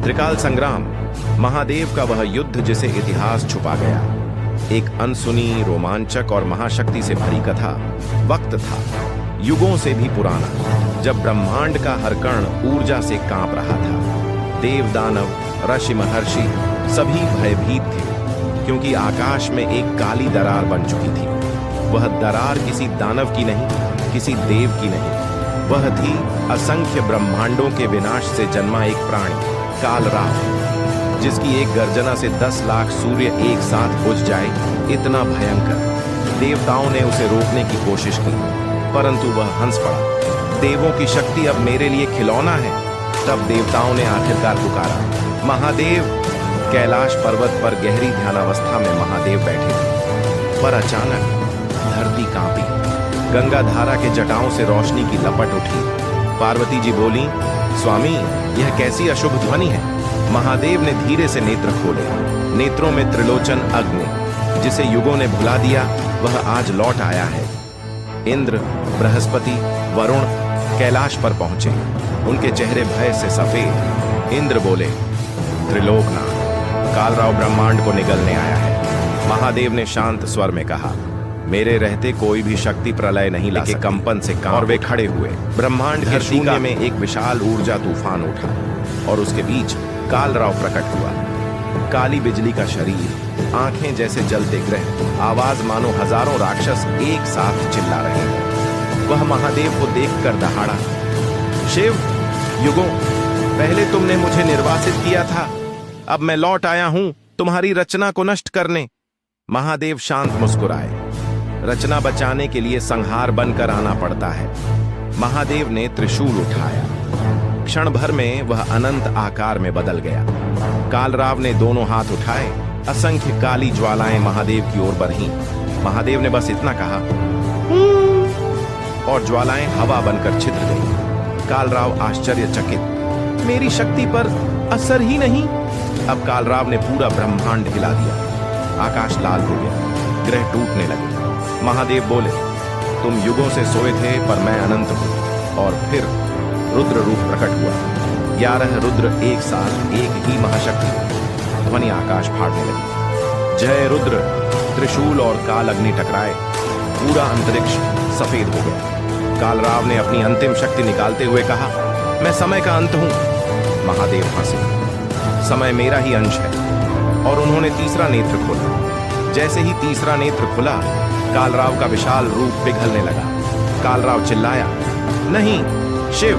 त्रिकाल संग्राम, महादेव का वह युद्ध जिसे इतिहास छुपा गया। एक अनसुनी, रोमांचक और महाशक्ति से भरी कथा। वक्त था युगों से भी पुराना, जब ब्रह्मांड का हर कण ऊर्जा से कांप रहा था। देव, दानव, ऋषि, महर्षि सभी भयभीत थे, क्योंकि आकाश में एक काली दरार बन चुकी थी। वह दरार किसी दानव की नहीं, किसी देव की नहीं, वह थी असंख्य ब्रह्मांडों के विनाश से जन्मा एक प्राणी, कालराव, जिसकी एक गर्जना से 10 लाख सूर्य एक साथ बुझ जाए, इतना भयंकर। देवताओं ने उसे रोकने की कोशिश की, परंतु वह हंस पड़ा। देवों की शक्ति अब मेरे लिए खिलौना है। तब देवताओं ने आखिरकार पुकारा, महादेव। कैलाश पर्वत पर गहरी ध्यानावस्था में महादेव बैठे थे, पर अचानक धरती कांपी। गंगा धारा के जटाओं से रोशनी की लपट उठी। पार्वती जी बोली, स्वामी, यह कैसी अशुभ ध्वनि है। महादेव ने धीरे से नेत्र खोले। नेत्रों में त्रिलोचन अग्नि, जिसे युगों ने भुला दिया, वह आज लौट आया है। इंद्र, बृहस्पति, वरुण कैलाश पर पहुंचे। उनके चेहरे भय से सफेद। इंद्र बोले, त्रिलोकनाथ, कालराव ब्रह्मांड को निगलने आया है। महादेव ने शांत स्वर में कहा, मेरे रहते कोई भी शक्ति प्रलय नहीं ला सकती। कंपन से कांप, और वे खड़े हुए। ब्रह्मांड के शून्य में एक विशाल ऊर्जा तूफान उठा और उसके बीच कालराव प्रकट हुआ। काली बिजली का शरीर, आंखें जैसे जलते ग्रह, आवाज मानो हजारों राक्षस एक साथ चिल्ला रहे हैं। वह महादेव को देखकर दहाड़ा, शिव, युगों पहले तुमने मुझे निर्वासित किया था, अब मैं लौट आया हूं तुम्हारी रचना को नष्ट करने। महादेव शांत मुस्कुराए। रचना बचाने के लिए संहार बनकर आना पड़ता है। महादेव ने त्रिशूल उठाया। क्षण भर में वह अनंत आकार में बदल गया। कालराव ने दोनों हाथ उठाए। असंख्य काली ज्वालाएं महादेव की ओर बढ़ीं। महादेव ने बस इतना कहा, और ज्वालाएं हवा बनकर छितर गईं। कालराव आश्चर्यचकित, मेरी शक्ति पर असर ही नहीं। अब कालराव ने पूरा ब्रह्मांड हिला दिया। आकाश लाल हो गया, ग्रह टूटने लगे। महादेव बोले, तुम युगों से सोए थे, पर मैं अनंत हूं। और फिर रुद्र रूप प्रकट हुआ। 11 रुद्र एक साथ एक ही महाशक्ति। ध्वनि आकाश फाड़ने लगी। जय रुद्र। त्रिशूल और काल अग्नि टकराए। पूरा अंतरिक्ष सफेद हो गया। कालराव ने अपनी अंतिम शक्ति निकालते हुए कहा, मैं समय का अंत हूं। महादेव हंसे, समय मेरा ही अंश है। और उन्होंने तीसरा नेत्र खोला। जैसे ही तीसरा नेत्र खुला, कालराव का विशाल रूप पिघलने लगा। कालराव चिल्लाया, नहीं, शिव,